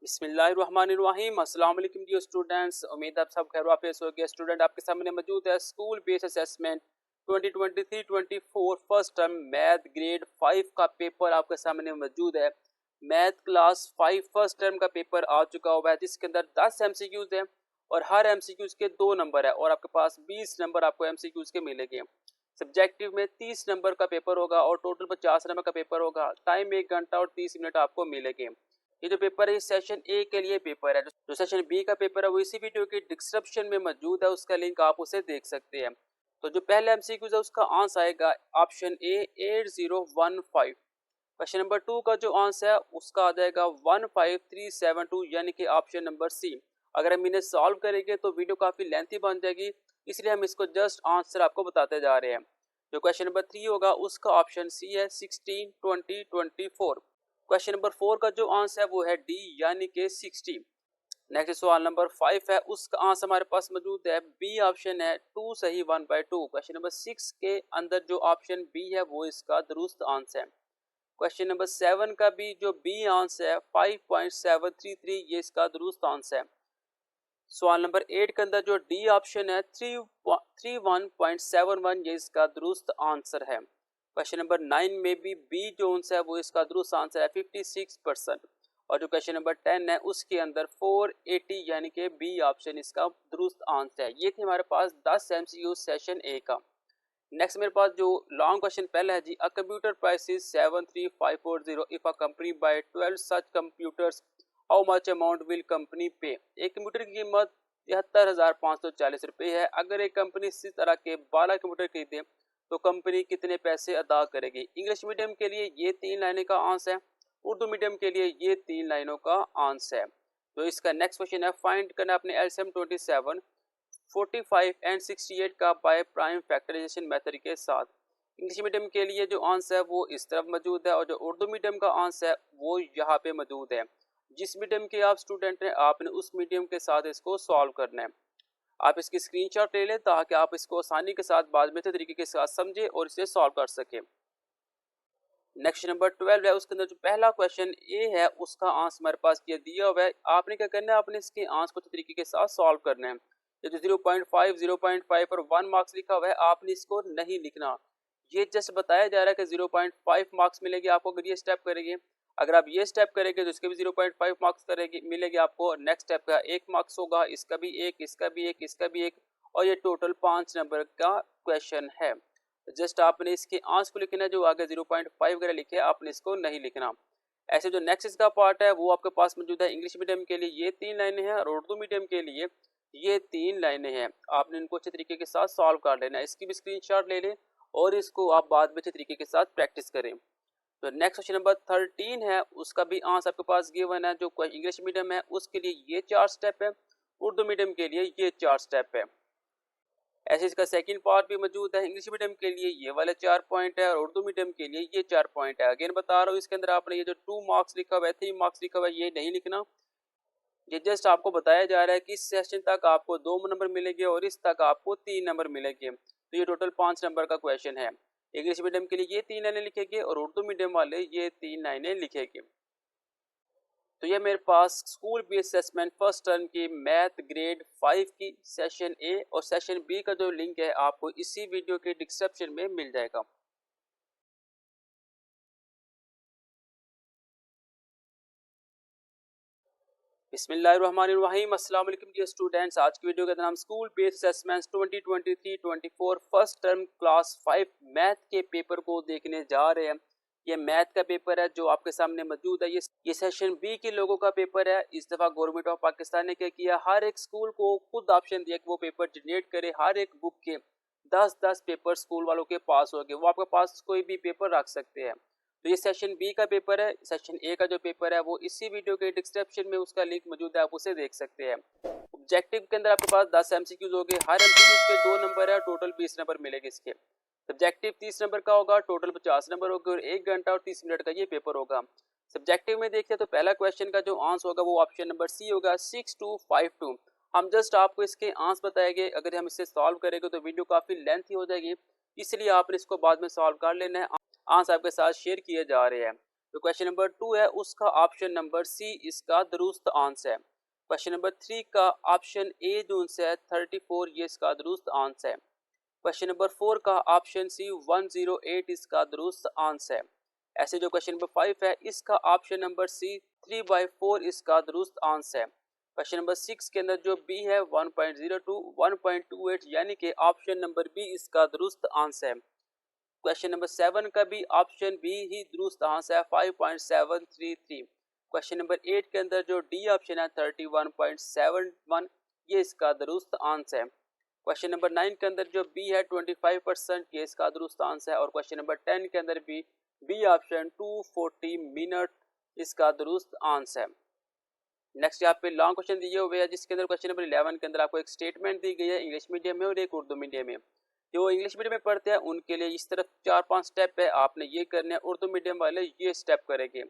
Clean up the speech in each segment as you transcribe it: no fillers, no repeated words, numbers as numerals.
बिस्मिल्लाहिर्रहमानिर्रहीम। अस्सलाम वालेकुम डियर स्टूडेंट्स, उम्मीद आप सब खैर वाफियत हो गए। स्टूडेंट आपके सामने मौजूद है school based assessment 2023-24 first term math grade 5 का पेपर आपके सामने मौजूद है। मैथ क्लास 5 फर्स्ट टर्म का पेपर आ चुका हुआ है जिसके अंदर 10 एमसीक्यूज हैं और हर एमसीक्यूज के 2 नंबर है और आपके पास 20 नंबर आपको एमसीक्यूज के मिलेंगे। सब्जेक्टिव में 30 नंबर का पेपर होगा और टोटल 50 नंबर का पेपर होगा। टाइम 1 घंटा और 30 मिनट आपको मिलेंगे। ये जो पेपर है सेशन ए के लिए पेपर है। जो सेशन बी का पेपर है वो इसी वीडियो की डिस्क्रिप्शन में मौजूद है, उसका लिंक आप उसे देख सकते हैं। तो जो पहले एमसीक्यूज है उसका आंसर आएगा ऑप्शन ए 8015। क्वेश्चन नंबर 2 का जो आंसर है उसका आ जाएगा 15372 यानी कि ऑप्शन नंबर सी। अगर हम इन्हें सॉल्व करेंगे तो वीडियो काफी लेंथी बन जाएगी, इसलिए हम इसको जस्ट आंसर आपको बताते जा रहे हैं। जो क्वेश्चन नंबर 3 होगा उसका ऑप्शन सी है 16 20 24। क्वेश्चन नंबर 4 का जो आंसर है वो है डी यानी कि 60। नेक्स्ट सवाल नंबर 5 है, उसका आंसर हमारे पास मौजूद है बी ऑप्शन है 2 सही 1/2। क्वेश्चन नंबर 6 के अंदर जो ऑप्शन बी है वो इसका दुरुस्त आंसर है। क्वेश्चन नंबर 7 का भी जो बी आंसर है 5.733 ये इसका दुरुस्त आंसर है। सवाल नंबर 8 के अंदर जो डी ऑप्शन है 31.71 ये इसका दुरुस्त आंसर है। क्वेश्चन नंबर 9 में भी बी जो आंसर है वो इसका दुरुस्त आंसर है 56%। और जो क्वेश्चन नंबर 10 है उसके अंदर 480 यानी कि बी ऑप्शन इसका दुरुस्त आंसर है। ये थे हमारे पास 10 एमसीक्यू सेशन ए का। नेक्स्ट मेरे पास जो लॉन्ग क्वेश्चन पहला है जी, a computer price is 73540 if a company buy 12 such computers how much amount will company pay. एक कंप्यूटर की कीमत 73,540 रुपये है। अगर एक कंपनी इसी तरह के 12 कंप्यूटर खरीदे तो कंपनी कितने पैसे अदा करेगी। इंग्लिश मीडियम के लिए ये 3 लाइनें का आंसर है, उर्दू मीडियम के लिए ये 3 लाइनों का आंसर है। तो इसका नेक्स्ट क्वेश्चन है, फाइंड करना अपने एलसीएम 27 45 एंड 68 का बाय प्राइम फैक्टराइजेशन मेथड के साथ। इंग्लिश मीडियम के लिए जो आंसर है वो इस तरफ मौजूद है और जो उर्दू मीडियम का आंसर है वो यहाँ पे मौजूद है। जिस मीडियम के आप स्टूडेंट हैं आपने उस मीडियम के साथ इसको सॉल्व करना है। आप इसकी स्क्रीनशॉट ले लें ताकि आप इसको आसानी के साथ बाद में तरीके के साथ समझे और इसे सॉल्व कर सके। नेक्स्ट नंबर 12 है, उसके अंदर जो पहला क्वेश्चन ए है उसका आंसर हमारे पास ये दिया हुआ है। आपने क्या करना है, आपने इसके आंसर को तरीके के साथ सॉल्व करना है। ये जो 0.5 0.5 और 1 मार्क्स लिखा हुआ है आपने इसको नहीं लिखना। ये जस्ट बताया जा रहा है कि 0.5 मार्क्स मिलेगी आपको अगर ये स्टेप करेंगे। अगर आप ये स्टेप करेंगे तो इसके भी 0.5 मार्क्स करेंगे मिलेगी आपको। नेक्स्ट स्टेप का 1 मार्क्स होगा, इसका भी 1, इसका भी 1, इसका भी 1 और ये टोटल 5 नंबर का क्वेश्चन है। जस्ट आपने इसके आंसर को लिखना है, जो आगे 0.5 वगैरह लिखे आपने इसको नहीं लिखना। ऐसे जो नेक्स्ट इसका पार्ट है वो आपके पास मौजूद है। इंग्लिश मीडियम के लिए ये 3 लाइनें हैं और उर्दू मीडियम के लिए ये 3 लाइनें हैं। आपने इनको अच्छे तरीके के साथ सॉल्व कर लेना है। इसकी भी स्क्रीनशॉट ले लें और इसको आप बाद में अच्छे तरीके के साथ प्रैक्टिस करें। तो नेक्स्ट क्वेश्चन नंबर 13 है, उसका भी आंसर आपके पास गिवन है। जो इंग्लिश मीडियम है उसके लिए ये 4 स्टेप है, उर्दू मीडियम के लिए ये 4 स्टेप है। ऐसे इसका सेकंड पार्ट भी मौजूद है। इंग्लिश मीडियम के लिए ये वाले 4 पॉइंट है और उर्दू मीडियम के लिए ये 4 पॉइंट है। अगेन बता रहा हूँ इसके अंदर आपने ये जो 2 मार्क्स लिखा हुआ है 3 मार्क्स लिखा हुआ है ये नहीं लिखना। ये जस्ट आपको बताया जा रहा है कि इस सेशन तक आपको 2 नंबर मिलेंगे और इस तक आपको 3 नंबर मिलेंगे। तो ये टोटल 5 नंबर का क्वेश्चन है। इंग्लिश मीडियम के लिए ये 3 लाइनें लिखेंगे और उर्दू मीडियम वाले ये 3 लाइनें लिखेंगे। तो ये मेरे पास school based assessment first term की मैथ ग्रेड 5 की सेशन ए और सेशन बी का जो लिंक है आपको इसी वीडियो के डिस्क्रिप्शन में मिल जाएगा। बिस्मिल्लाहिर्रहमानिर्रहीम। अस्सलाम वालेकुम डियर स्टूडेंट्स, आज की वीडियो का नाम school based assessments 2023-24 first term class 5 math के पेपर को देखने जा रहे हैं। ये मैथ का पेपर है जो आपके सामने मौजूद है। ये सेशन बी के लोगों का पेपर है। इस दफ़ा गवर्नमेंट ऑफ पाकिस्तान ने क्या किया, हर एक स्कूल को खुद ऑप्शन दिया कि वो पेपर जनरेट करे। हर एक बुक के 10-10 पेपर स्कूल वालों के पास हो गए, वो आपके पास कोई भी पेपर रख सकते हैं। तो ये सेशन बी का पेपर है। सेशन ए का जो पेपर है वो इसी वीडियो के डिस्क्रिप्शन में उसका लिंक मौजूद है, आप उसे देख सकते हैं। ऑब्जेक्टिव के अंदर आपके पास 10 एमसीक्यूज हो गए, हर एमसीक्यूज के 2 नंबर है, टोटल 20 नंबर मिलेंगे इसके। सब्जेक्टिव 30 नंबर का होगा, टोटल 50 नंबर होगा और 1 घंटा और 30 मिनट का ये पेपर होगा। सब्जेक्टिव में देखिए तो पहला क्वेश्चन का जो आंसर होगा वो ऑप्शन नंबर सी होगा 6252। हम जस्ट आपको इसके आंसर बताएंगे, अगर हम इसे सॉल्व करेंगे तो वीडियो काफ़ी लेंथी हो जाएगी, इसलिए आपने इसको बाद में सॉल्व कर लेना है। आंसर आपके साथ शेयर किए जा रहे हैं। जो क्वेश्चन नंबर 2 है उसका ऑप्शन नंबर सी इसका दुरुस्त आंसर है। क्वेश्चन नंबर 3 का ऑप्शन ए जो आंसर है 34 ये इसका दुरुस्त आंसर है। क्वेश्चन नंबर 4 का ऑप्शन सी 108 इसका दुरुस्त आंसर है। ऐसे जो क्वेश्चन नंबर 5 है इसका ऑप्शन नंबर सी 3/4 इसका दुरुस्त आंसर है। क्वेश्चन नंबर 6 के अंदर जो बी है 1.02 1.28 यानी कि ऑप्शन नंबर बी इसका दुरुस्त आंसर है। क्वेश्चन नंबर 7 का भी ऑप्शन बी ही दुरुस्त आंसर है 5.733। क्वेश्चन नंबर 8 के अंदर जो डी ऑप्शन है 31.71 ये इसका दुरुस्त आंसर है। क्वेश्चन नंबर 9 के अंदर जो बी है 25% ये इसका दुरुस्त आंसर है। और क्वेश्चन नंबर 10 के अंदर भी बी ऑप्शन 240 मिनट इसका दुरुस्त आंसर है। नेक्स्ट यहाँ पे लॉन्ग क्वेश्चन दिए हुए हैं जिसके अंदर क्वेश्चन नंबर 11 के अंदर आपको एक स्टेटमेंट दी गई है इंग्लिश मीडियम में और एक उर्दू मीडियम में। जो इंग्लिश मीडियम में पढ़ते हैं उनके लिए इस तरफ 4-5 स्टेप है, आपने ये करने हैं, उर्दू मीडियम वाले ये स्टेप करेंगे।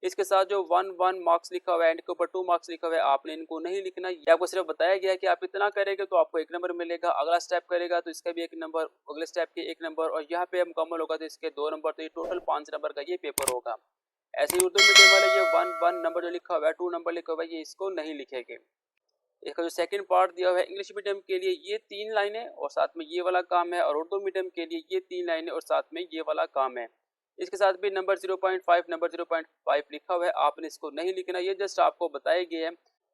इसके साथ जो 1 मार्क्स लिखा हुआ है एंड के ऊपर 2 मार्क्स लिखा हुआ है आपने इनको नहीं लिखना। ये आपको सिर्फ बताया गया है कि आप इतना करेंगे तो आपको 1 नंबर मिलेगा, अगला स्टेप करेगा तो इसका भी 1 नंबर, अगले स्टेप के 1 नंबर और यहाँ पे मुकम्मल होगा तो इसके 2 नंबर, तो ये टोटल 5 नंबर का ये पेपर होगा। ऐसे ही उर्दू मीडियम वाले ये 1 नंबर जो लिखा हुआ है 2 नंबर लिखा हुआ है ये इसको नहीं लिखेंगे। इसका जो सेकंड पार्ट दिया हुआ है इंग्लिश मीडियम के लिए ये 3 लाइनें और साथ में ये वाला काम है, और उर्दू मीडियम के लिए ये 3 लाइनें और साथ में ये वाला काम है। इसके साथ भी नंबर 0.5 नंबर 0.5 लिखा हुआ है, आपने इसको नहीं लिखना, ये जस्ट आपको बताया गया है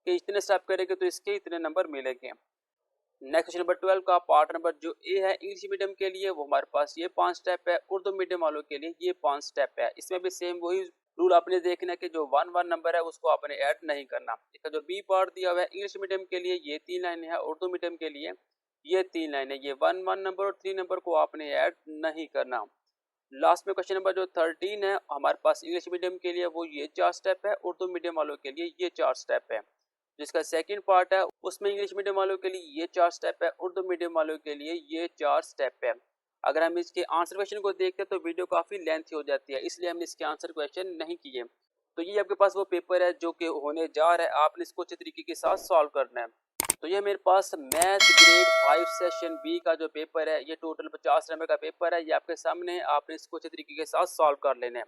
कि इतने स्टेप करेंगे तो इसके इतने नंबर मिलेंगे। नेक्स्ट क्वेश्चन नंबर 12 का पार्ट नंबर जो ए है इंग्लिश मीडियम के लिए वो हमारे पास ये 5 स्टेप है, उर्दू मीडियम वालों के लिए ये 5 स्टेप है। इसमें भी सेम वही रूल आपने देखना है कि जो 1 नंबर है उसको आपने ऐड नहीं करना। इसका जो बी पार्ट दिया हुआ है इंग्लिश मीडियम के लिए ये 3 लाइनें है, उर्दू मीडियम के लिए ये 3 लाइनें, ये 1 नंबर और 3 नंबर को आपने ऐड नहीं करना। लास्ट में क्वेश्चन नंबर जो 13 है हमारे पास इंग्लिश मीडियम के लिए वो ये 4 स्टेप है, उर्दू मीडियम वालों के लिए ये 4 स्टेप है। जिसका सेकंड पार्ट है उसमें इंग्लिश मीडियम वालों के लिए ये 4 स्टेप है, उर्दू मीडियम वालों के लिए ये 4 स्टेप है। अगर हम इसके आंसर क्वेश्चन को देखते हैं तो वीडियो काफ़ी लेंथी हो जाती है, इसलिए हमने इसके आंसर क्वेश्चन नहीं किए। तो ये आपके पास वो पेपर है जो कि होने जा रहा है, आपने इसको अच्छे तरीके के साथ सॉल्व करना है। तो ये मेरे पास मैथ ग्रेड 5 सेशन बी का जो पेपर है ये टोटल 50 नंबर का पेपर है, ये आपके सामने है, आपने इसको अच्छे तरीके के साथ सॉल्व कर लेना है।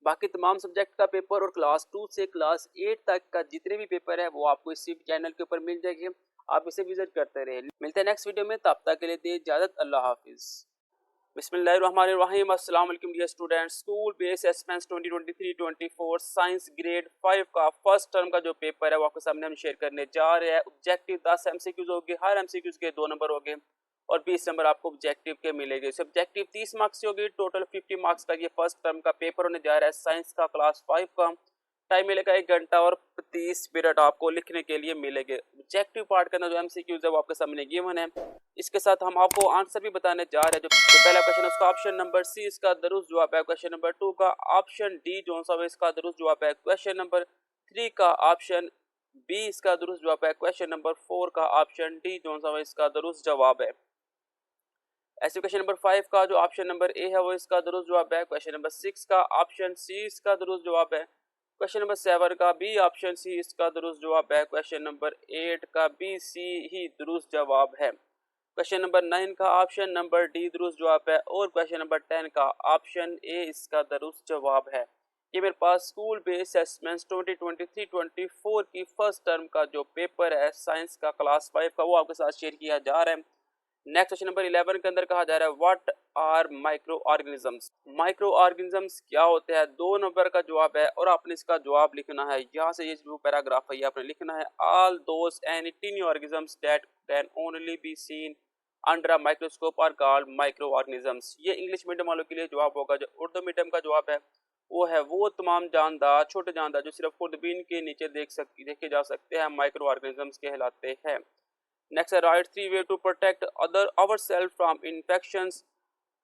बाकी तमाम सब्जेक्ट का पेपर और क्लास 2 से क्लास 8 तक का जितने भी पेपर है वो आपको इसी चैनल के ऊपर मिल जाएंगे, आप इसे विजिट करते रहे। मिलते हैं नेक्स्ट वीडियो में, तब तक के लिए दे इजाजत, अल्लाह हाफिज़। बिस्मिल्लाहिर्रहमानिर्रहीम, अस्सलाम वालेकुम dear students. School based assessments 2023-24 science grade 5 का फर्स्ट टर्म का जो पेपर है वो आपके सामने हम शेयर करने जा रहे हैं। ऑब्जेक्टिव 10 एमसीक्यूज होंगे, हर एमसीक्यूज के 2 नंबर होंगे और 20 नंबर आपको ऑब्जेक्टिव के मिलेंगे। ऑब्जेक्टिव 30 मार्क्स की होगी, टोटल 50 मार्क्स का ये फर्स्ट टर्म का पेपर होने जा रहा है साइंस का क्लास 5 का। टाइम मिलेगा 1 घंटा और 30 मिनट आपको लिखने के लिए मिलेंगे। ऑब्जेक्टिव पार्ट के अंदर जो एमसीक्यूज है वो आपके सामने गिवन है, इसके साथ हम आपको आंसर भी बताने जा रहे हैं। जो पहला क्वेश्चन है उसका ऑप्शन नंबर सी इसका दुरुस्त जवाब है। क्वेश्चन नंबर 2 का ऑप्शन डी जो सा इसका दुरुस्त जवाब है। क्वेश्चन नंबर 3 का ऑप्शन बी इसका दुरुस्त जवाब है। क्वेश्चन नंबर 4 का ऑप्शन डी जो सा इसका दुरुस्त जवाब है। ऐसे क्वेश्चन नंबर 5 का जो ऑप्शन नंबर ए है वो इसका दुरुस्त जवाब है। क्वेश्चन नंबर 6 का ऑप्शन सी इसका दुरुस्त जवाब है। क्वेश्चन नंबर 7 का बी ऑप्शन सी इसका दुरुस्त जवाब है। क्वेश्चन नंबर 8 का बी सी ही दुरुस्त जवाब है। क्वेश्चन नंबर 9 का ऑप्शन नंबर डी दुरुस्त जवाब है और क्वेश्चन नंबर 10 का ऑप्शन ए इसका दुरुस्त जवाब है। ये मेरे पास स्कूल बेस्ड असेसमेंट्स 2023-24 की फर्स्ट टर्म का जो पेपर है साइंस का क्लास 5 का वो आपके साथ शेयर किया जा रहा है। नेक्स्ट क्वेश्चन नंबर 11 के अंदर कहा जा रहा है what are micro organisms. Micro organisms क्या होते हैं, 2 नंबर का जवाब है और आपने इसका जवाब लिखना है। यहाँ से ये जो पैराग्राफ है ये आपने लिखना है। All those any tiny organisms that can only be seen under a microscope are called micro organisms. ये इंग्लिश मीडियम वालों के लिए जवाब होगा। जो उर्दू मीडियम का जवाब है वो है वो तमाम जानदार, छोटे जानदार जो सिर्फ खुर्दबीन के नीचे देखे जा सकते हैं, माइक्रो ऑर्गेनिजम्स कहलाते हैं। नेक्स्ट है write 3 ways to protect other ourselves from infections.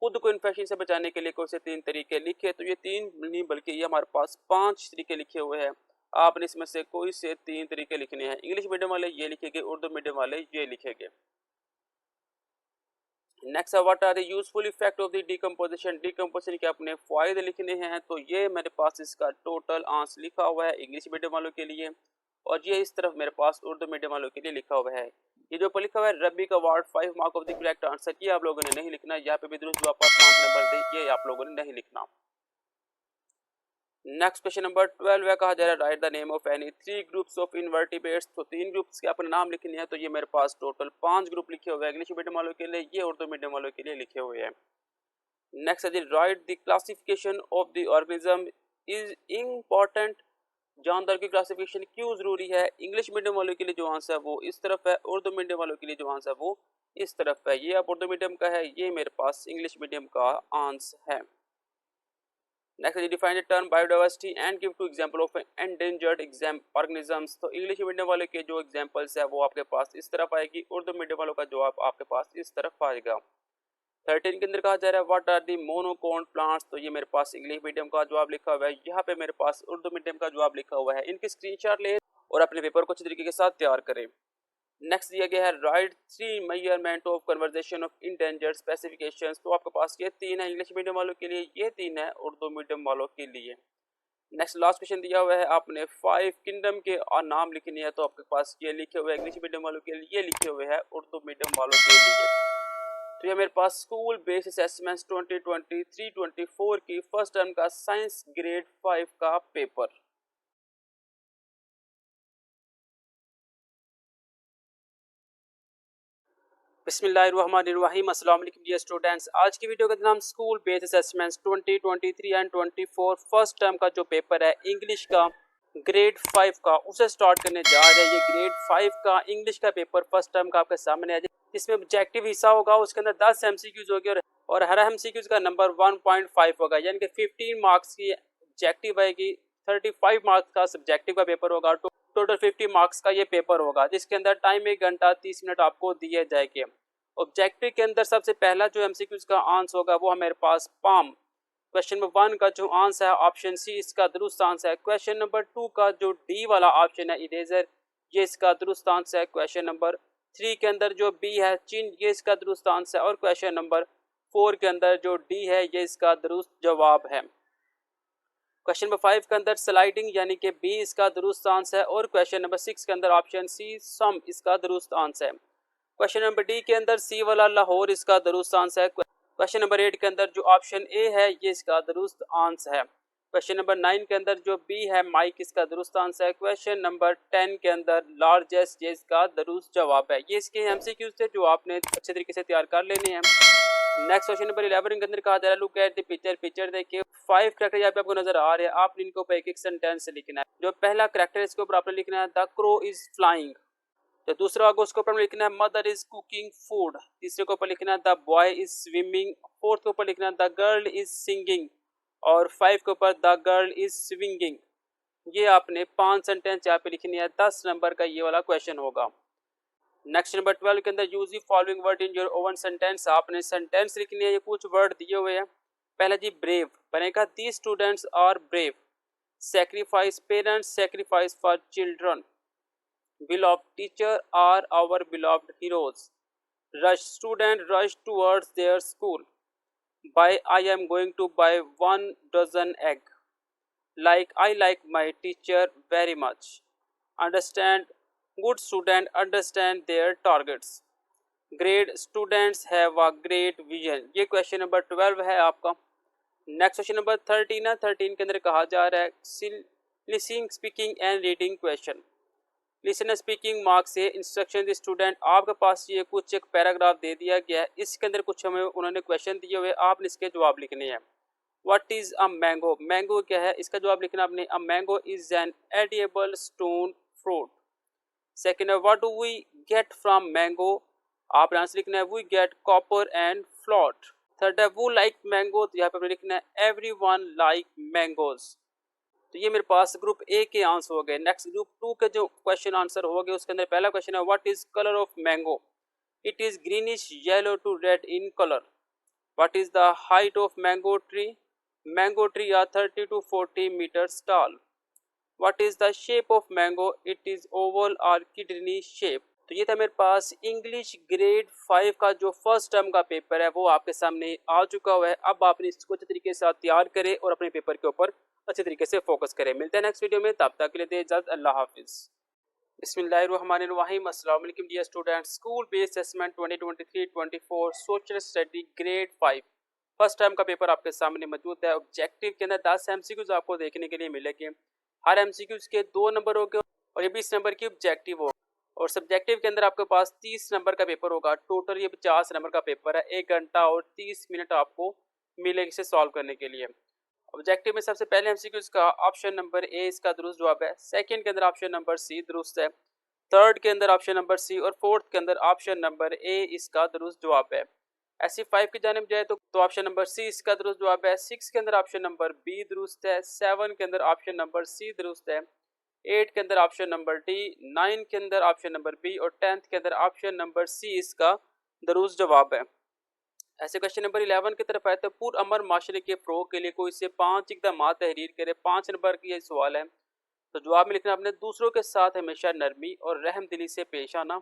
खुद को इन्फेक्शन से बचाने के लिए कौन से 3 तरीके लिखे, तो ये 3 नहीं बल्कि ये हमारे पास 5 तरीके लिखे हुए हैं। आपने इसमें से कोई से 3 तरीके लिखने हैं। इंग्लिश मीडियम वाले ये लिखेंगे, उर्दू मीडियम वाले ये लिखेंगे। नेक्स्ट है what are the useful effect of the decomposition. Decomposition के अपने फायदे लिखने हैं, तो ये मेरे पास इसका टोटल आंसर लिखा हुआ है इंग्लिश मीडियम वालों के लिए और ये इस तरफ मेरे पास उर्दू मीडियम वालों के लिए लिखा हुआ है। ये जो लिखा हुआ है रबी का ward 5 mark of the correct answer, ये आप लोगों ने नहीं लिखना। यहाँ पे भी दुरुस्त जवाब 5 नंबर दे, ये आप लोगों ने नहीं लिखना। नेक्स्ट क्वेश्चन नंबर 12 है, कहा जा रहा है right the name of any 3 groups of invertebrates. तो 3 ग्रुप्स के अपने नाम लिखने हैं। तो ये मेरे पास टोटल 5 ग्रुप लिखे हुए हैं इंग्लिश मीडियम वालों के लिए, ये उर्दू मीडियम वालों के लिए लिखे हुए हैं। नेक्स्ट है जी write the classification of the organism is important. जानदार की क्लासिफिकेशन क्यों जरूरी है। इंग्लिश मीडियम वालों के लिए जो आंसर है वो इस तरफ है, उर्दू मीडियम वालों के लिए जो आंसर है वो इस तरफ है। ये अब उर्दू मीडियम का है, ये मेरे पास इंग्लिश मीडियम का आंसर है। Next define the term biodiversity and give two example of endangered organisms. तो इंग्लिश मीडियम वाले के जो एग्जांपल्स है वो आपके पास इस तरफ आएगी, उर्दू मीडियम वालों का जवाब आपके पास इस तरफ आएगा। 13 के अंदर कहा जा रहा है व्हाट आर दी मोनोकोन प्लांट्स। तो ये मेरे पास इंग्लिश मीडियम का जवाब लिखा हुआ है, यहाँ पे मेरे पास उर्दू मीडियम का जवाब लिखा हुआ है। इनकी स्क्रीनशॉट ले और अपने पेपर को अच्छे तरीके के साथ तैयार करें। नेक्स्ट दिया गया है write 3 measurement of conversation of endangered specifications. तो आपके पास ये 3 है इंग्लिश मीडियम वालों के लिए, ये 3 है उर्दू मीडियम वालों के लिए। नेक्स्ट लास्ट क्वेश्चन दिया हुआ है आपने 5 किंगडम के नाम लिखने हैं। तो आपके पास ये लिखे हुए हैं इंग्लिश मीडियम वालों के लिए, ये लिखे हुए हैं उर्दू मीडियम वालों के लिए। तो ये मेरे पास स्कूल बेस्ड असेसमेंट्स 2023-24 की फर्स्ट टर्म का साइंस ग्रेड 5 का पेपर। बिस्मिल्लाहिर्रहमानिर्रहीम, अस्सलाम वालेकुम डियर स्टूडेंट्स। आज की वीडियो का नाम school based assessments 2023 and 24 first term का जो पेपर है इंग्लिश का ग्रेड 5 का, उसे स्टार्ट करने जा रहे हैं। ये ग्रेड 5 का इंग्लिश का पेपर फर्स्ट टर्म का आपके सामने आ जाए। इसमें ऑब्जेक्टिव हिस्सा होगा, उसके अंदर 10 एमसीक्यूज होगी और हर एमसीक्यूज का नंबर 1.5 होगा, यानी कि 15 मार्क्स की ऑब्जेक्टिव आएगी, 35 मार्क्स का सब्जेक्टिव का पेपर होगा। टोटल 50 मार्क्स का ये पेपर होगा, जिसके अंदर टाइम 1 घंटा 30 मिनट आपको दिए जाएंगे। ऑब्जेक्टिव के अंदर सबसे पहला जो एमसीक्यूज का आंसर होगा वो है मेरे पास पाम। क्वेश्चन नंबर 1 का जो आंसर है ऑप्शन सी इसका दुरुस्त आंसर है। क्वेश्चन नंबर 2 का जो डी वाला ऑप्शन है इरेजर, ये इसका दुरुस्त आंसर है। क्वेश्चन नंबर 3 के अंदर जो बी है चिन, ये इसका दुरुस्त आंसर है। और क्वेश्चन नंबर 4 के अंदर जो डी है ये इसका दुरुस्त जवाब है। क्वेश्चन नंबर 5 के अंदर स्लाइडिंग यानी कि बी इसका दुरुस्त आंसर है। और क्वेश्चन नंबर 6 के अंदर ऑप्शन सी सम इसका दुरुस्त आंसर है। क्वेश्चन नंबर डी के अंदर सी वाला लाहौर इसका दुरुस्त आंसर है। क्वेश्चन नंबर 8 के अंदर जो ऑप्शन ए है ये इसका दुरुस्त आंसर है। क्वेश्चन नंबर 9 के अंदर जो बी है माइक इसका दुरुस्त आंसर है। क्वेश्चन नंबर 10 के अंदर लार्जेस्ट ये इसका दुरुस्त जवाब है। ये इसके एमसीक्यूज थे जो आपने अच्छे तरीके से तैयार कर लेने हैं। नेक्स्ट क्वेश्चन नंबर 11 के अंदर कहा जा रहा है look at the picture. Picture देखिए 5 करैक्टर यहाँ पे आपको नजर आ रहे हैं, आपने इनको ऊपर एक एक सेंटेंस से लिखना है। जो पहला करैक्टर इसके ऊपर आपने लिखना है द क्रो इज फ्लाइंग। तो दूसरा होगा उसके ऊपर लिखना है मदर इज कुकिंग फूड। तीसरे के ऊपर लिखना है the boy is swimming. Fourth के ऊपर लिखना है द गर्ल इज सिंगिंग। और 5 के ऊपर द गर्ल इज स्विंगिंग। ये आपने 5 सेंटेंस यहाँ पे लिखनी है। 10 नंबर का ये वाला क्वेश्चन होगा। नेक्स्ट नंबर 12 के अंदर use the following word in your oven sentence. आपने सेंटेंस लिखनी है, ये कुछ वर्ड दिए हुए हैं। पहला जी ब्रेव बनेगा the students are brave. Sacrifice parents sacrifice for children. Beloved teacher are our beloved heroes. Rush student rush towards their school. Buy I am going to buy 1 dozen egg. Like I like my teacher very much. Understand good student understand their targets. Great students have a great vision. ये question number 12 है आपका। Next question number 13 है। 13 के अंदर कहा जा रहा है listening speaking and reading question. Listener speaking marks से इंस्ट्रक्शन स्टूडेंट आपके पास ये कुछ एक पैराग्राफ दे दिया गया है, इसके अंदर कुछ हमें उन्होंने क्वेश्चन दिए हुए, आपने इसके जवाब लिखने हैं। What is a mango. Mango क्या है इसका जवाब लिखना आपने। A mango is an edible stone fruit. Second है what do we get from mango. आपने आंसर लिखना है we get copper and float. Third है वो लाइक मैंगो, तो यहाँ पे लिखना है एवरीवन लाइक मैंगोज। तो ये मेरे पास ग्रुप ए के आंसर हो गए। नेक्स्ट ग्रुप 2 के जो क्वेश्चन आंसर हो गए उसके अंदर पहला क्वेश्चन है what is colour of mango. It is greenish yellow to red in colour. What is the height of mango tree. Mango tree are 30 to 40 meters tall. What is the shape of mango. It is oval और kidney shape. तो ये था मेरे पास English grade 5 का जो first term का paper है वो आपके सामने आ चुका हुआ है। अब आपने इसको अच्छे तरीके से तैयार करें और अपने पेपर के ऊपर अच्छे तरीके से फोकस करें। मिलते हैं नेक्स्ट वीडियो में, तब तक के लिए दे इजाजत। अल्लाह हाफिज़। बिस्मिल्लाहिर्रहमानिर्रहीम, अस्सलाम वालेकुम dear students. School based assessment 2023-24 social study grade 5 first term का पेपर आपके सामने मौजूद है। ऑब्जेक्टिव के अंदर 10 एमसीक्यूज आपको देखने के लिए मिलेंगे। हर एमसीक्यूज के 2 नंबर होंगे और ये 20 नंबर की ऑब्जेक्टिव होगा। और सब्जेक्टिव के अंदर आपके पास 30 नंबर का पेपर होगा। टोटल ये 50 नंबर का पेपर है। 1 घंटा और 30 मिनट आपको मिलेंगे इसे सॉल्व करने के लिए। ऑब्जेक्टिव में सबसे पहले एमसीक्यूज का ऑप्शन नंबर ए इसका दुरुस्त जवाब है। सेकंड के अंदर ऑप्शन नंबर सी दुरुस्त है। थर्ड के अंदर ऑप्शन नंबर सी और फोर्थ के अंदर ऑप्शन नंबर ए इसका दुरुस्त जवाब है। ऐसी 5 की जानिब जाए तो ऑप्शन नंबर सी इसका दुरुस्त जवाब है। 6 के अंदर ऑप्शन नंबर बी दुरुस्त है। 7 के अंदर ऑप्शन नंबर सी दुरुस्त है। 8 के अंदर ऑप्शन नंबर डी, 9 के अंदर ऑप्शन नंबर बी और 10th के अंदर ऑप्शन नंबर सी इसका दुरुस्त जवाब है। ऐसे क्वेश्चन नंबर 11 की तरफ आए तो पुरअमन माशरे के फ़रोग़ के लिए कोई से 5 इक़दामात तहरीर करे। 5 नंबर की ये सवाल है। तो जवाब में लिखना आपने दूसरों के साथ हमेशा नरमी और रहमदिली से पेश आना,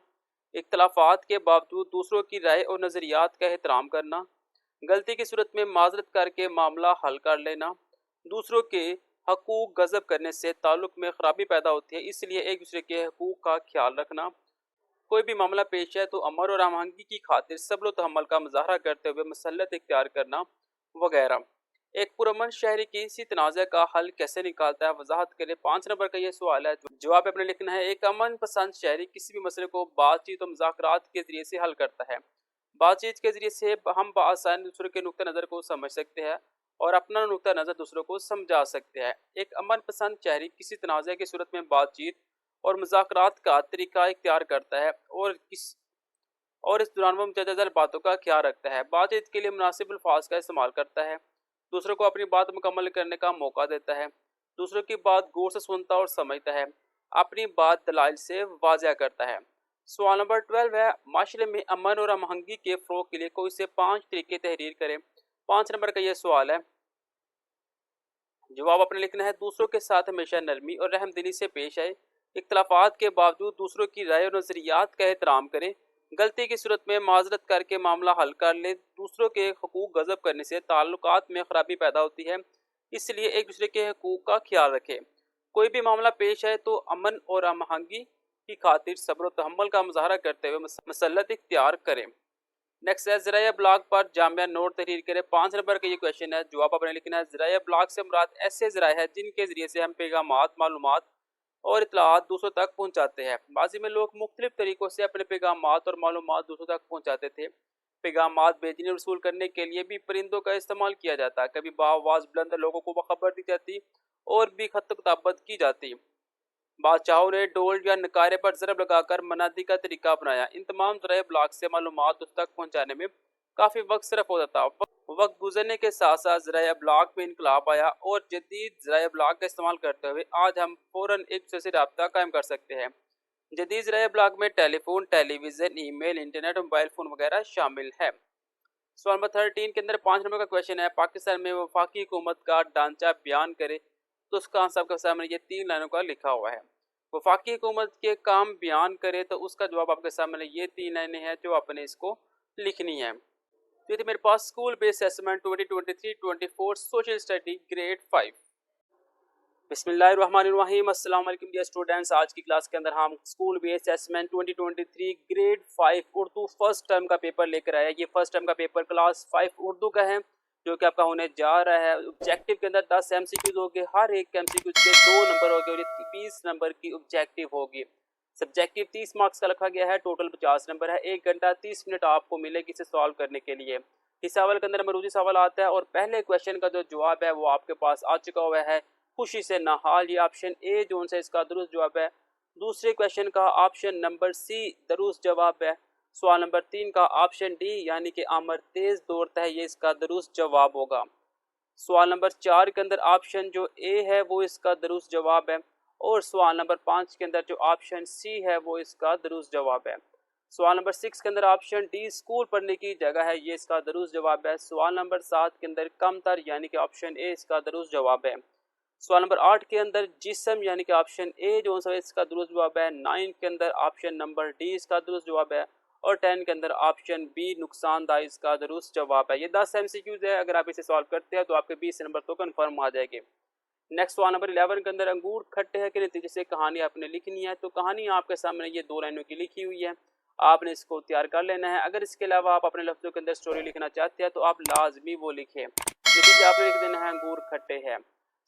इख्तलाफात के बावजूद दूसरों की राय और नज़रियात का एहतराम करना, गलती की सूरत में माजरत करके मामला हल कर लेना, दूसरों के हकूक़ गज़ब करने से ताल्लुक़ में ख़राबी पैदा होती है, इसलिए एक दूसरे के हकूक़ का ख्याल रखना, कोई भी मामला पेश है तो अमर और हमआहंगी की खातिर सब्र तहम्मुल का मुज़ाहरा करते हुए मसलत इख्तियार करना वगैरह। एक पुरअमन शहरी किसी तनाज़े का हल कैसे निकालता है, वजाहत के लिए 5 नंबर का ये सवाल है। जवाब अपने लिखना है। एक अमन पसंद शहरी किसी भी मसले को बातचीत और मुज़ाकरात के ज़रिए से हल करता है। बातचीत के ज़रिए से हम बआसानी दूसरे के नुक्ता नज़र को समझ सकते हैं और अपना नुक्ता नज़र दूसरों को समझा सकते हैं। एक अमन पसंद शहरी किसी तनाज़े की सूरत में बातचीत और मुज़ाकरात का तरीका इख्तियार करता है और इस दौरान वो मुतअद्दिद बातों का ख्याल रखता है। बातचीत के लिए मुनासिब अल्फाज का इस्तेमाल करता है, दूसरों को अपनी बात मुकम्मल करने का मौका देता है, दूसरों की बात गौर से सुनता और समझता है, अपनी बात दलाइल से वाज़ह करता है। सवाल नंबर 12 है। माशरे में अमन और हमआहंगी के फ़रोग़ के लिए कोई से 5 तरीके तहरीर करें। 5 नंबर का ये सवाल है। जवाब अपने लिखना है। दूसरों के साथ हमेशा नरमी और रहमदिली से पेश आए, इख्तलाफात के बावजूद दूसरों की राय और नज़रियात का एहतराम करें, गलती की सूरत में माजरत करके मामला हल कर ले, दूसरों के हकूक़ गज़ब करने से ताल्लुकात में ख़राबी पैदा होती है, इसलिए एक दूसरे के हकूक़ का ख्याल रखें, कोई भी मामला पेश आए तो अमन और हमआहंगी की खातिर सब्र व तहम्मुल का मुज़ाहरा करते हुए मसलत इख्तियार करें। नेक्स्ट है ज़राए ब्लॉग पर जामिया नोट तहरीर करें। 5 नंबर का ये क्वेश्चन है। जवाब आपने लिखना है। ज़राए ब्लॉग से मुराद ऐसे ज़राए है जिनके ज़रिए से हम पैगामात, मालूमात और इत्तलाआत दूसरों तक पहुँचाते हैं। माज़ी में लोग मुख्तलिफ तरीक़ों से अपने पैगामात और मालूमात दूसरों तक पहुँचाते थे। पैगामात भेजने और वसूल करने के लिए भी परिंदों का इस्तेमाल किया जाता है। कभी बाआवाज़ बुलंद लोगों को खबर दी जाती और भी खत किताबत की जाती। बादशाहों ने डोल या नकारे पर ज़रब लगाकर मनादी का तरीका अपनाया। इन तमाम ज़राए ब्लॉग से मालूमात उस तक पहुँचाने में काफ़ी वक्त सिर्फ होता था। वक्त गुजरने के साथ साथ ज़राए ब्लॉग में इनकलाब आया और जदीद ज़राए ब्लॉग का इस्तेमाल करते हुए आज हम फ़ौरन एक दूसरे से रब्ता कायम कर सकते हैं। जदीद ज़राए ब्लॉग में टेलीफोन, टेलीविज़न, ईमेल, इंटरनेट और मोबाइल फ़ोन वगैरह शामिल है। सवाल नंबर 13 के अंदर 5 नंबर का क्वेश्चन है। पाकिस्तान में वफाकी हुकूमत का ढांचा बयान करे, तो उसका आंसर आपके सामने ये 3 लाइनों का लिखा हुआ है। वफाकी हुकूमत के काम बयान करे तो उसका जवाब आपके सामने ये 3 लाइनें हैं जो आपने इसको लिखनी है। तो ये थी मेरे पास school based assessment 2023-24 social study grade 5। बिस्मिल्लाहिर्रहमानिर्रहीम, अस्सलाम वालेकुम डियर स्टूडेंट्स। आज की क्लास के अंदर हम school based assessment 2023 grade 5 Urdu first term का पेपर लेकर आए। ये फर्स्ट टर्म का पेपर क्लास 5 उर्दू का है जो कि आपका होने जा रहा है। ऑब्जेक्टिव के अंदर 10 एमसीक्यूज होंगे, हर एक एमसीक्यूज के 2 नंबर होंगे और 20 नंबर की ऑब्जेक्टिव होगी। सब्जेक्टिव 30 मार्क्स का रखा गया है, टोटल 50 नंबर है। 1 घंटा 30 मिनट आपको मिलेगी इसे सॉल्व करने के लिए। इस सवाल के अंदर मरूजी सवाल आता है और पहले क्वेश्चन का जो जवाब है वो आपके पास आ चुका हुआ है। खुशी से नहाल, ये ऑप्शन ए जो है इसका दुरुस्त जवाब है। दूसरे क्वेश्चन का ऑप्शन नंबर सी दुरुस्त जवाब है। सवाल नंबर 3 का ऑप्शन डी यानी कि आमर तेज दौड़ता है, ये इसका दुरुस्त जवाब होगा। सवाल नंबर 4 के अंदर ऑप्शन जो ए है वो इसका दुरुस्त जवाब है और सवाल नंबर 5 के अंदर जो ऑप्शन सी है वो इसका दुरुस्त जवाब है। सवाल नंबर 6 के अंदर ऑप्शन डी स्कूल पढ़ने की जगह है, ये इसका दुरुस्त जवाब है। सवाल नंबर 7 के अंदर कमतर यानी कि ऑप्शन ए इसका दुरुस्त जवाब है। सवाल नंबर 8 के अंदर जिस्म यानी कि ऑप्शन ए जो है इसका दुरुस्त जवाब है। 9 के अंदर ऑप्शन नंबर डी इसका दुरुस्त जवाब है और 10 के अंदर ऑप्शन बी नुकसानदाह इसका दुरुस्त जवाब है। ये 10 एमसीक्यूज है, अगर आप इसे सॉल्व करते हैं तो आपके 20 नंबर तो कन्फर्म आ जाएंगे। नेक्स्ट सवाल नंबर 11 के अंदर अंगूर खट्टे हैं के नतीजे से कहानी आपने लिखनी है। तो कहानी आपके सामने ये 2 लाइनों की लिखी हुई है। आपने इसको तैयार कर लेना है। अगर इसके अलावा आप अपने लफ्ज़ों के अंदर स्टोरी लिखना चाहते हैं तो आप लाजमी वो लिखें। देखिए आपने लिख देना है अंगूर खट्टे हैं।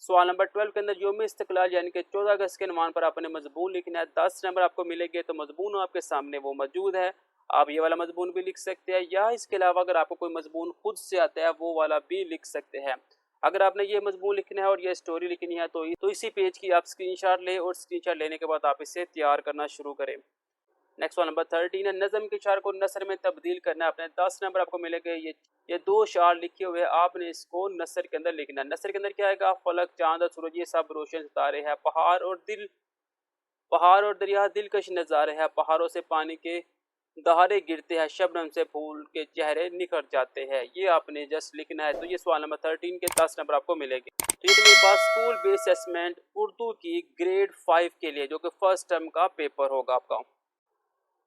सवाल नंबर 12 के अंदर यौम इस्तिक़लाल यानी कि 14 अगस्त के अनुमान पर आपने मजबून लिखना है। 10 नंबर आपको मिलेंगे तो मजबून आपके सामने वो मौजूद है, आप ये वाला मजबून भी लिख सकते हैं, या इसके अलावा अगर आपको कोई मजबून खुद से आता है वो वाला भी लिख सकते हैं। अगर आपने ये मजबून लिखना है और ये स्टोरी लिखनी है तो इसी पेज की आप स्क्रीनशॉट लें और स्क्रीनशॉट लेने के बाद आप इसे तैयार करना शुरू करें। नेक्स्ट वन नंबर 13 है, नज़म के शार को नसर में तब्दील करना है। अपने 10 नंबर आपको मिलेंगे। ये दो शार लिखे हुए, आपने इसको नसर के अंदर लिखना है। नसर के अंदर क्या आएगा? फलक, चांद और सूरज ये सब रोशन सितारे हैं, पहाड़ और दरिया दिलकश नज़ारे हैं, पहाड़ों से पानी के दहाड़े गिरते हैं, शबनम से फूल के चेहरे निखर जाते हैं। ये आपने जस्ट लिखना है। तो ये सवाल नंबर 13 के 10 नंबर आपको मिलेंगे। तो ये मेरे पास स्कूल बेस्ड असेसमेंट उर्दू की ग्रेड 5 के लिए जो कि फर्स्ट टर्म का पेपर होगा आपका।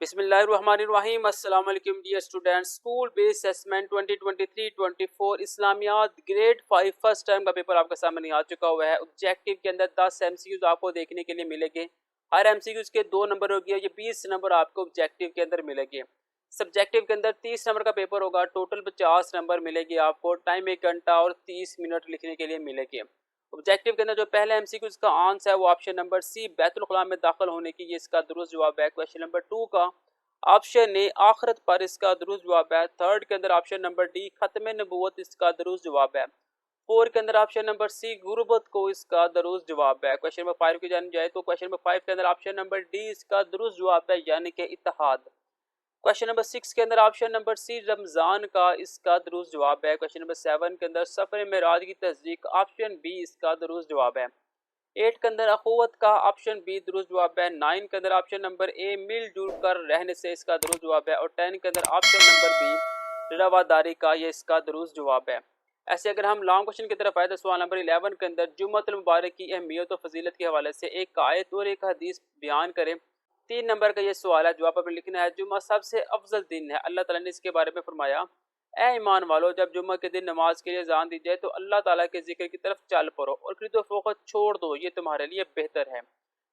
बिस्मिल्लाहिर्रहमानिर्रहीम, अस्सलाम वालेकुम dear students. School based assessment 2023-24 इस्लामियात ग्रेड 5 फर्स्ट टर्म का पेपर आपके सामने आ चुका हुआ है। ऑब्जेक्टिव के अंदर 10 एमसीक्यूज आपको देखने के लिए मिलेंगे। हर एमसीक्यूज के 2 नंबर हो गया, ये 20 नंबर आपको ऑब्जेक्टिव के अंदर मिलेंगे। सब्जेक्टिव के अंदर 30 नंबर का पेपर होगा, टोटल 50 नंबर मिलेगी आपको। टाइम 1 घंटा और 30 मिनट लिखने के लिए मिलेंगे। ऑब्जेक्टिव के अंदर जो पहला एमसीक्यू इसका आंसर है वो ऑप्शन नंबर सी बैतुल खुला में दाखिल होने की, ये इसका दुरुस्त जवाब है। क्वेश्चन नंबर 2 का ऑप्शन ए आखिरत पर, इसका दुरुस्त जवाब है। थर्ड के अंदर ऑप्शन नंबर डी खत्म नबूवत, इसका दुरुस्त जवाब है। 4 के अंदर ऑप्शन नंबर सी गुर्बत को, इसका दुरुस्त जवाब है। क्वेश्चन नंबर 5 की जानी जाए तो क्वेश्चन नंबर 5 के अंदर ऑप्शन नंबर डी इसका दुरुस्त जवाब है, यानी कि इत्तेहाद। क्वेश्चन नंबर 6 के अंदर ऑप्शन नंबर सी रमजान का, इसका दुरुस्त जवाब है। क्वेश्चन नंबर 7 के अंदर सफर मेराज की तस्दीक, ऑप्शन बी इसका दुरुस्त जवाब है। 8 के अंदर अखुवत का, ऑप्शन बी दुरुस्त जवाब है। 9 के अंदर ऑप्शन नंबर ए मिलजुल कर रहने से, इसका दुरुस्त जवाब है। और 10 के अंदर ऑप्शन नंबर बी रवादारी का, ये इसका दुरुस्त जवाब है। ऐसे अगर हम लॉन्ग क्वेश्चन की तरफ आए तो सवाल नंबर 11 के अंदर जुम्मतुल मुबारक की अहमियत और फजीलत के हवाले से एक आयत और एक हदीस बयान करें। 3 नंबर का ये सवाल है, जवाब आपने लिखना है। जुम्मा सबसे अफजल दिन है, अल्लाह ताला ने इसके बारे में फरमाया, ए ईमान वालो, जब जुम्मा के दिन नमाज के लिए अज़ान दी जाए तो अल्लाह ताला के जिक्र की तरफ चल पड़ो और खरीदो फरोख्त छोड़ दो, ये तुम्हारे लिए बेहतर है।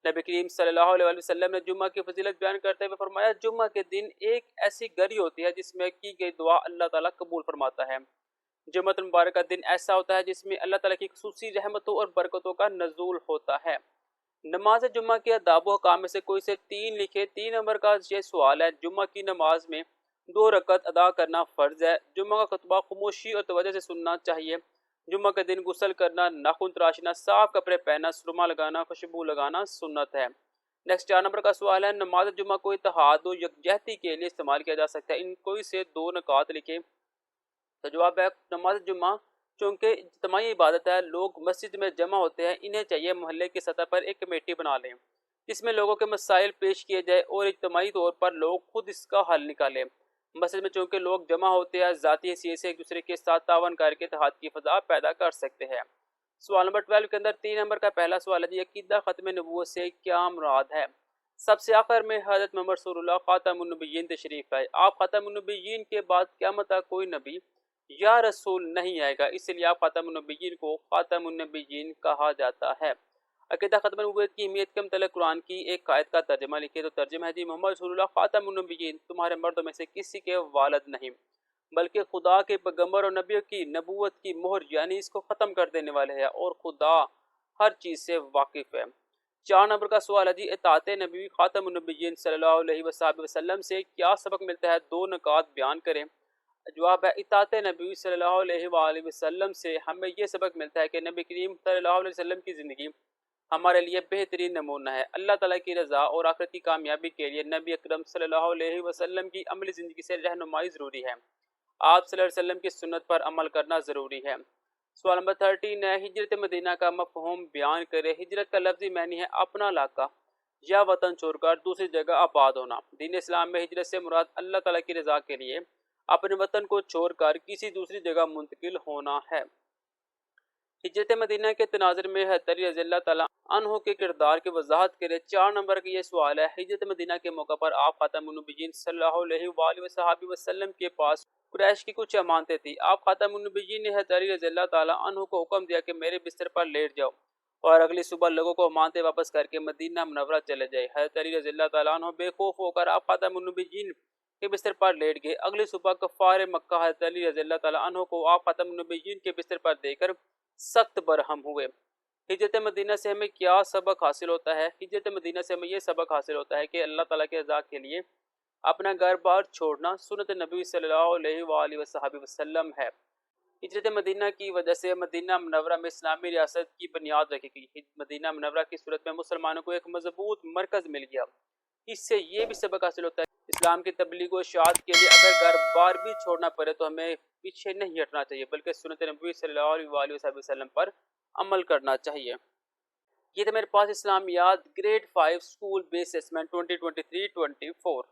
नबी करीम सल्लल्लाहु अलैहि वसल्लम ने जुम्मा की फजीलत बयान करते हुए फरमाया, जुम्मा के दिन एक ऐसी घड़ी होती है जिसमें की गई दुआ अल्लाह ताला कबूल फरमाता है। जुम्मतुल मुबारक का दिन ऐसा होता है जिसमें अल्लाह ताला की खुसूसी रहमतों और बरकतों का नज़ूल होता है। नमाज जुम्मा के अदाब व अहकाम में से कोई से 3 लिखे। 3 नंबर का ये सवाल है, जुम्मा की नमाज में 2 रकत अदा करना फ़र्ज है। जुम्मा का खुतबा खामोशी और तवज्जो से सुनना चाहिए। जुम्मा के दिन गुस्ल करना, नाखून तराशना, साफ कपड़े पहनना, सुरमा लगाना, खुशबू लगाना सुन्नत है। नेक्स्ट 4 नंबर का सवाल है, नमाज जुम्मा को इत्तेहाद व यकजहती के लिए इस्तेमाल किया जा सकता है। इन कोई से 2 नकात लिखे। तो जवाब है, नमाज जुम्मा चूँकि इज्तिमाई इबादत है, लोग मस्जिद में जमा होते हैं, इन्हें चाहिए मोहल्ले की सतह पर एक कमेटी बना लें जिसमें लोगों के मसाइल पेश किए जाए और इज्तिमाई तौर पर लोग खुद इसका हल निकालें। मस्जिद में चूँकि लोग जमा होते हैं, ज़ाती हैसियत से एक दूसरे के साथ तावन करके इत्तेहाद की फ़ज़ा पैदा कर सकते हैं। सवाल नंबर 12 के अंदर 3 नंबर का पहला सवाल है, अक़ीदा ख़त्म नबूवत से क्या मुराद है? सबसे आखिर में हज़रत मोहम्मद रसूलुल्लाह ख़ातमुन नबिय्यीन तशरीफ़ लाए। आप ख़ातमुन नबिय्यीन के बाद क़यामत तक कोई नबी या रसूल नहीं आएगा, इसलिए आप ख़ातमुन नबिय्यीन को ख़ातमुन नबिय्यीन कहा जाता है। अक़ीदा ख़त्म नबूवत की अहमियत के मतलब कुरान की एक आयत का तर्जुमा लिखिए। तो तर्जुमा है जी, मोहम्मद रसूलुल्लाह ख़ातमुन नबिय्यीन तुम्हारे मर्दों में से किसी के वालिद नहीं, बल्कि खुदा के पैगम्बर और नबियों की नबूवत की मोहर यानी इसको ख़त्म कर देने वाले हैं और खुदा हर चीज़ से वाकिफ़ है। 4 नंबर का सवाल है जी, इताअत नबी ख़ातमुन नबिय्यीन सल्लल्लाहु अलैहि वसल्लम से क्या सबक मिलता है? 2 नकात बयान करें। जवाब है, इताअत नबी सल्लल्लाहु अलैहि वसल्लम से हमें यह सबक मिलता है कि नबी करीम सल्लल्लाहु अलैहि वसल्लम की ज़िंदगी हमारे लिए बेहतरीन नमूना है। अल्लाह ताला की रज़ा और आखिरत की कामयाबी के लिए नबी अकरम सल्लल्लाहु अलैहि वसल्लम की अमली ज़िंदगी से रहनुमाई ज़रूरी है। आप सल्लल्लाहु अलैहि वसल्लम की सुन्नत पर अमल करना ज़रूरी है। सवाल नंबर 13 है, हिजरत मदीना का मफ़हूम बयान करें। हिजरत का लफ्ज़ी मानी है अपना इलाका या वतन छोड़कर दूसरी जगह आबाद होना। दीन इस्लाम में हिजरत से मुराद अल्लाह ताला की रज़ा के लिए अपने वतन को छोड़कर किसी दूसरी जगह मुंतकिल होना है। हिजरत मदीना के तनाज़ुर में हज़रत अली रज़ियल्लाहु तआला अन्हु के किरदार की वजाहत करे। 4 नंबर का ये सवाल है, हिजरत मदीना के मौका पर आप ख़ातमुन नबिय्यीन सल्लल्लाहु अलैहि वसल्लम के पास कुरैश की कुछ अमानतें थी। आप ख़ातमुन नबिय्यीन ने हज़रत अली रज़ियल्लाहु तआला अन्हु को हुक्म दिया कि मेरे बिस्तर पर लेट जाओ और अगली सुबह लोगों को मानते वापस करके मदीना मुनव्वरा चले जाए। हज़रत अली रज़ियल्लाहु तआला अन्हु बेखौफ होकर आप खातमुन नबिय्यीन के बिस्तर पर लेट गए। अगली सुबह कफ़ार मक्का हज़रत अली रज़ियल्लाहु तआला अन्हु को आप खातमुन नबिय्यीन के बिस्तर पर देखकर सख्त बरहम हुए। हिजरत मदीना से हमें क्या सबक हासिल होता है? हिजरत मदीना से हमें ये सबक हासिल होता है कि अल्लाह ताला के रज़ा के लिए अपना घर बार छोड़ना सुन्नत नबी सल्लल्लाहु अलैहि वसल्लम है। हिजरत मदीना की वजह से मदीना मुनव्वरा में इस्लामी रियासत की बुनियाद रखी गई। मदीना मुनव्वरा की सूरत में मुसलमानों को एक मजबूत मरकज़ मिल गया। इससे ये भी सबक हासिल होता है इस्लाम की तबलीग व इशाअत के लिए अगर घर बार भी छोड़ना पड़े तो हमें पीछे नहीं हटना चाहिए, बल्कि सुन्नत नबी सल्लल्लाहु अलैहि वसल्लम पर अमल करना चाहिए। ये था मेरे पास इस्लामियात ग्रेड 5 स्कूल बेस असेसमेंट 2023-24।